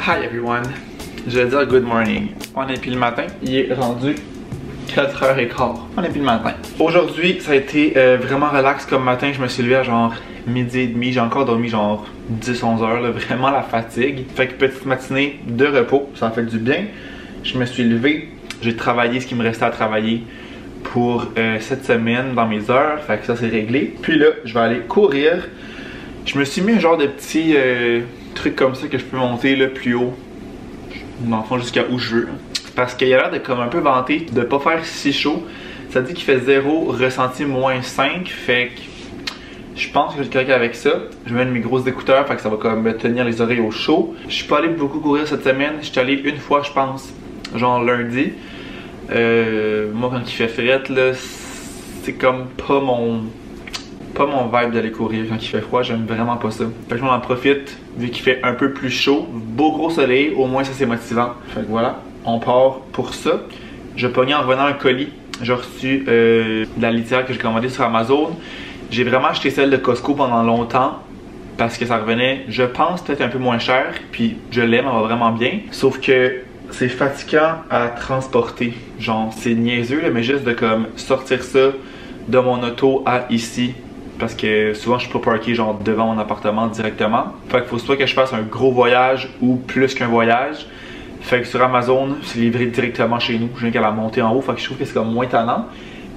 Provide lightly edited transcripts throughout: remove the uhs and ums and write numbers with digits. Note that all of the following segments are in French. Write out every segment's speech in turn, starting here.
Hi everyone, je vais dire good morning. On est puis le matin, il est rendu 4h15. On est puis le matin. Aujourd'hui, ça a été vraiment relax comme matin. Je me suis levé à genre midi et demi. J'ai encore dormi genre 10-11 heures, là, vraiment la fatigue. Fait que petite matinée de repos, ça a fait du bien. Je me suis levé, j'ai travaillé ce qui me restait à travailler pour cette semaine dans mes heures. Fait que ça c'est réglé. Puis là, je vais aller courir. Je me suis mis un genre de petit truc comme ça que je peux monter là, plus haut, dans le fond jusqu'à où je veux. Parce qu'il y a l'air de comme un peu vanté de pas faire si chaud. Ça dit qu'il fait 0, ressenti -5. Fait que je pense que je suis correct avec ça. Je mets mes grosses écouteurs, fait que ça va comme me tenir les oreilles au chaud. Je suis pas allé beaucoup courir cette semaine. Je suis allé une fois, je pense, genre lundi. Moi, quand il fait fret, là, c'est comme pas mon vibe d'aller courir quand il fait froid, j'aime vraiment pas ça. Fait que je m'en profite vu qu'il fait un peu plus chaud, beau gros soleil, au moins ça c'est motivant. Fait que voilà, on part pour ça. Je pognais en revenant un colis, j'ai reçu de la litière que j'ai commandée sur Amazon. J'ai vraiment acheté celle de Costco pendant longtemps parce que ça revenait, je pense, peut-être un peu moins cher, puis je l'aime, elle va vraiment bien. Sauf que c'est fatigant à transporter, genre c'est niaiseux là, mais juste de comme sortir ça de mon auto à ici. Parce que souvent je suis pas parké genre devant mon appartement directement. Fait qu'il faut soit que je fasse un gros voyage ou plus qu'un voyage. Fait que sur Amazon, c'est livré directement chez nous. Je viens qu'à la monter en haut, fait que je trouve que c'est comme moins tannant.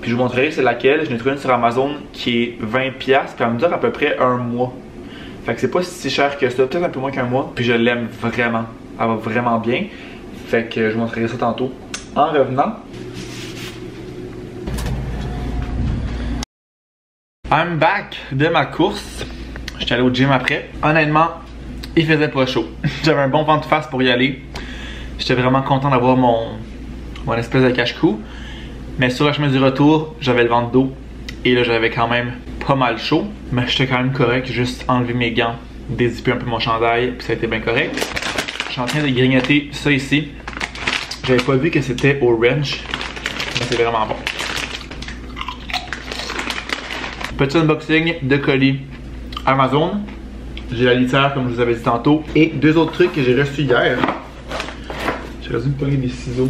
Puis je vous montrerai c'est laquelle. Je n'ai trouvé une sur Amazon qui est 20$, puis elle me dure à peu près un mois. Fait que c'est pas si cher que ça, peut-être un peu moins qu'un mois. Puis je l'aime vraiment. Elle va vraiment bien. Fait que je vous montrerai ça tantôt. En revenant, I'm back de ma course. J'étais allé au gym après. Honnêtement, il faisait pas chaud. J'avais un bon vent de face pour y aller. J'étais vraiment content d'avoir mon espèce de cache-cou. Mais sur le chemin du retour, j'avais le vent de dos. Et là, j'avais quand même pas mal chaud. Mais j'étais quand même correct. Juste enlever mes gants, dézipper un peu mon chandail, puis ça a été bien correct. Je suis en train de grignoter ça ici. J'avais pas vu que c'était orange. Mais c'est vraiment bon. Petit unboxing de colis Amazon. J'ai la litière comme je vous avais dit tantôt. Et deux autres trucs que j'ai reçus hier. J'ai reçu me pogner des ciseaux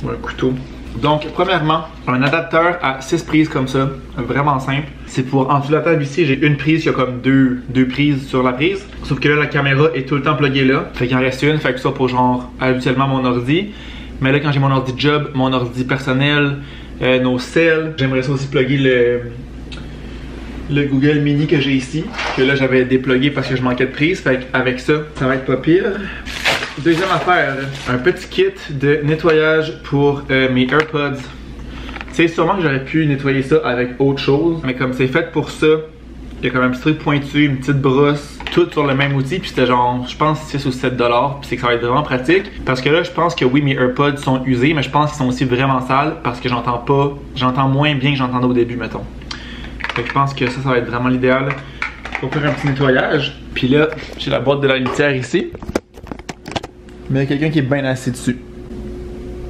ou un couteau. Donc premièrement, un adapteur à 6 prises comme ça. Vraiment simple. C'est pour en dessous de la table ici, j'ai une prise qui a comme deux prises sur la prise. Sauf que là la caméra est tout le temps pluguée là. Fait qu'il en reste une. Fait que ça pour genre habituellement mon ordi. Mais là quand j'ai mon ordi job, mon ordi personnel, nos celles, j'aimerais ça aussi plugger le Google Mini que j'ai ici, que là j'avais déplugué parce que je manquais de prise. Fait qu'avec ça, ça va être pas pire. Deuxième affaire, un petit kit de nettoyage pour mes AirPods. C'est sûrement que j'aurais pu nettoyer ça avec autre chose, mais comme c'est fait pour ça, il y a comme un petit truc pointu, une petite brosse, tout sur le même outil, puis c'était genre, je pense 6 ou 7$, puis c'est que ça va être vraiment pratique. Parce que là, je pense que oui, mes AirPods sont usés, mais je pense qu'ils sont aussi vraiment sales parce que j'entends moins bien que j'entendais au début, mettons. Fait que je pense que ça va être vraiment l'idéal pour faire un petit nettoyage. Puis là, j'ai la boîte de la litière ici. Mais il y a quelqu'un qui est bien assis dessus.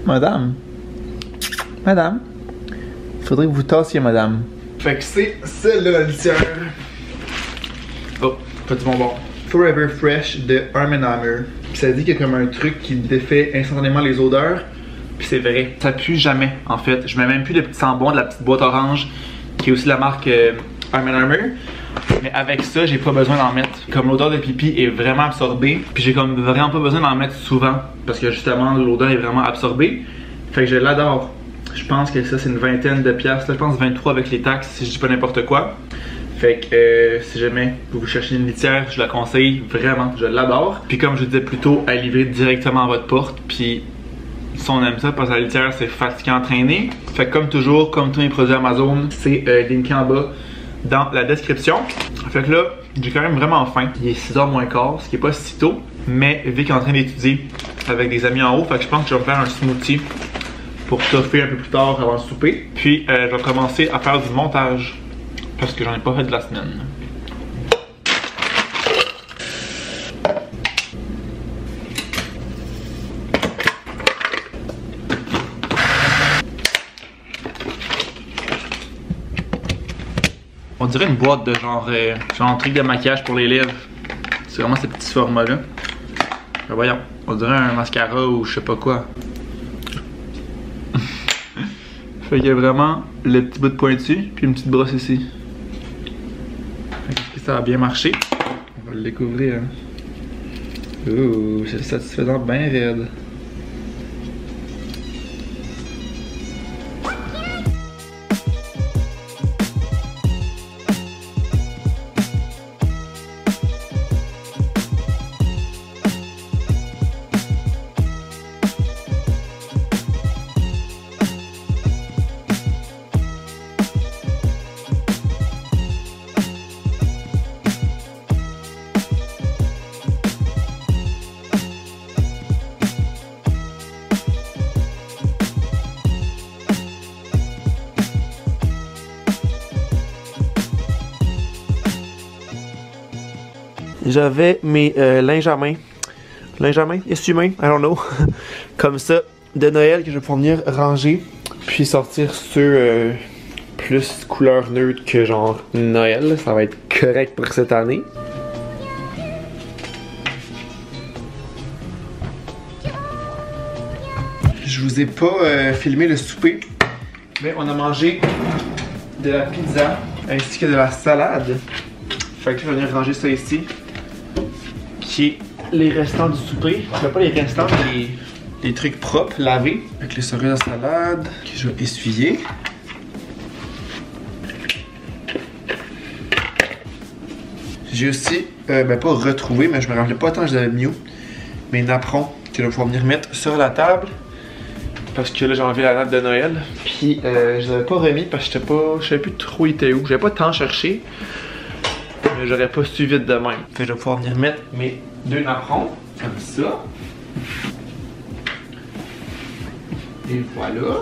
Madame. Madame. Il faudrait que vous tassiez, madame. Fait que c'est celle-là, la litière. Oh, petit bonbon. Forever Fresh de Arm & Hammer. Puis ça dit qu'il y a comme un truc qui défait instantanément les odeurs. Puis c'est vrai. Ça pue jamais, en fait. Je mets même plus de petit sambon de la petite boîte orange, qui est aussi la marque Arm & Hammer. Mais avec ça, j'ai pas besoin d'en mettre. Comme l'odeur de pipi est vraiment absorbée, puis j'ai comme vraiment pas besoin d'en mettre souvent, parce que justement l'odeur est vraiment absorbée. Fait que je l'adore. Je pense que ça c'est une vingtaine de piastres. Là, je pense 23 avec les taxes si je dis pas n'importe quoi. Fait que si jamais vous cherchez une litière, je la conseille vraiment, je l'adore. Puis comme je disais plus tôt, elle est livrée directement à votre porte. Puis si on aime ça, parce que la litière c'est fatigant à traîner. Fait que comme toujours, comme tous mes produits Amazon, c'est linké en bas dans la description. Fait que là, j'ai quand même vraiment faim. Il est 6h moins quart, ce qui est pas si tôt. Mais Vic est en train d'étudier avec des amis en haut. Fait que je pense que je vais faire un smoothie pour toffer un peu plus tard avant le souper. Puis je vais commencer à faire du montage parce que j'en ai pas fait de la semaine. On dirait une boîte de genre un truc de maquillage pour les lèvres. C'est vraiment ces petits formats là. Ben voyons, on dirait un mascara ou je sais pas quoi. Fait qu'il y a vraiment le petit bout de pointu puis une petite brosse ici. Est-ce que ça a bien marché? On va le découvrir. Hein. Ouh, c'est satisfaisant, bien raide. J'avais mes linges à main, essuie-main, I don't know, comme ça, de Noël que je vais pouvoir venir ranger, puis sortir sur plus couleur neutre que genre Noël. Ça va être correct pour cette année. Je vous ai pas filmé le souper, mais on a mangé de la pizza ainsi que de la salade. Fait que je vais venir ranger ça ici. Qui est les restants du souper. Je pas les restants, mais les trucs propres, lavés. Avec les cerises à salade que je vais essuyer. J'ai aussi, ben pas retrouvé, mais je me rappelais pas tant que je l'avais mis où. Mes napperons que je vais pouvoir venir mettre sur la table. Parce que là j'ai enlevé la nappe de Noël. Puis je les avais pas remis parce que je savais plus trop il était où. J'avais pas tant cherché. Mais j'aurais pas su vite de même. Fait que je vais pouvoir venir mettre mes deux napperons, comme ça. Et voilà.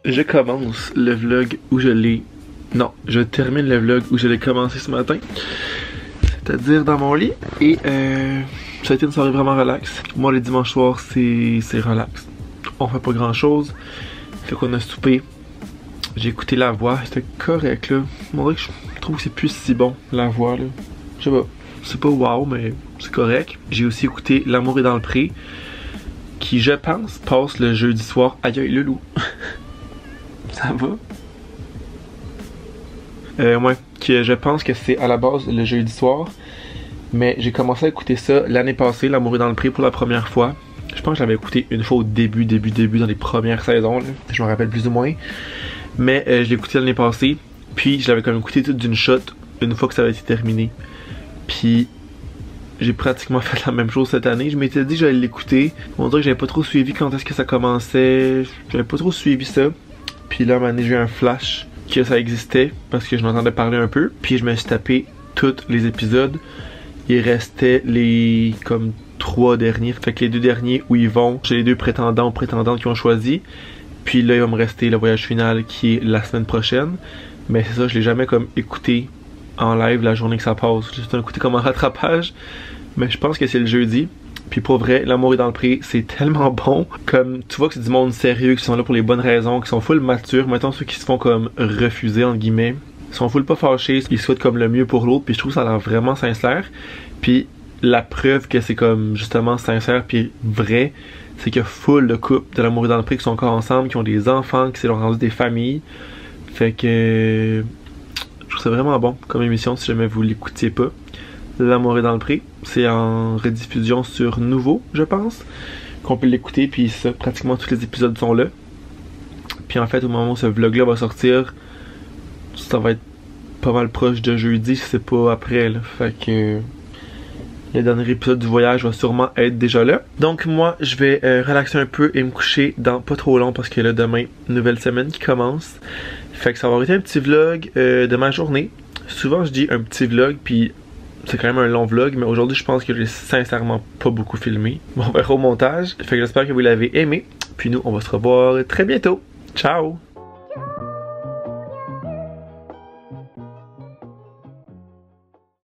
Je commence le vlog où je l'ai... Non, je termine le vlog où je l'ai commencé ce matin. C'est-à-dire dans mon lit. Et ça a été une soirée vraiment relax. Moi, les dimanches soirs, c'est relax. On fait pas grand-chose. Fait qu'on a soupé. J'ai écouté La Voix. C'était correct, là. On dirait que je trouve que c'est plus si bon, La Voix, là. Je sais pas. C'est pas wow, mais c'est correct. J'ai aussi écouté L'amour est dans le pré. Qui, je pense, passe le jeudi soir. Aïe aïe, le loup. Ça va? Ouais, je pense que c'est à la base le jeudi soir. Mais j'ai commencé à écouter ça l'année passée, L'amour est dans le pré, pour la première fois. Je pense que je l'avais écouté une fois au début, dans les premières saisons, là. Je me rappelle plus ou moins. Mais je l'ai écouté l'année passée. Puis je l'avais quand même écouté tout d'une shot, une fois que ça avait été terminé. Puis j'ai pratiquement fait la même chose cette année. Je m'étais dit que j'allais l'écouter. On dirait que j'avais pas trop suivi quand est-ce que ça commençait. J'avais pas trop suivi ça. Puis là, à un moment donné, j'ai eu un flash que ça existait parce que je m'entendais parler un peu. Puis je me suis tapé tous les épisodes. Il restait les comme 3 derniers. Fait que les 2 derniers où ils vont, j'ai les 2 prétendants ou prétendantes qui ont choisi. Puis là, il va me rester le voyage final qui est la semaine prochaine. Mais c'est ça, je l'ai jamais comme écouté en live la journée que ça passe. J'ai juste écouté comme en rattrapage. Mais je pense que c'est le jeudi. Puis pour vrai, L'amour est dans le pré, c'est tellement bon. Comme tu vois que c'est du monde sérieux, qui sont là pour les bonnes raisons, qui sont full matures. Mettons ceux qui se font comme refuser entre guillemets. Ils sont full pas fâchés, ils souhaitent comme le mieux pour l'autre. Puis je trouve que ça a l'air vraiment sincère. Puis la preuve que c'est comme justement sincère puis vrai, c'est qu'il y a full de couples de L'amour est dans le pré qui sont encore ensemble, qui ont des enfants, qui s'est leur rendu des familles. Fait que je trouve ça vraiment bon comme émission si jamais vous l'écoutiez pas. L'amour est dans le pré, c'est en rediffusion sur Nouveau, je pense, qu'on peut l'écouter, puis ça, pratiquement tous les épisodes sont là. Puis en fait, au moment où ce vlog-là va sortir, ça va être pas mal proche de jeudi, si c'est pas après, là. Fait que Le dernier épisode du voyage va sûrement être déjà là. Donc moi, je vais relaxer un peu et me coucher dans pas trop long parce que là, demain, nouvelle semaine qui commence. Fait que ça va être un petit vlog de ma journée. Souvent, je dis un petit vlog, puis c'est quand même un long vlog, mais aujourd'hui, je pense que j'ai sincèrement pas beaucoup filmé. Bon, on verra au montage. Fait que j'espère que vous l'avez aimé. Puis nous, on va se revoir très bientôt. Ciao!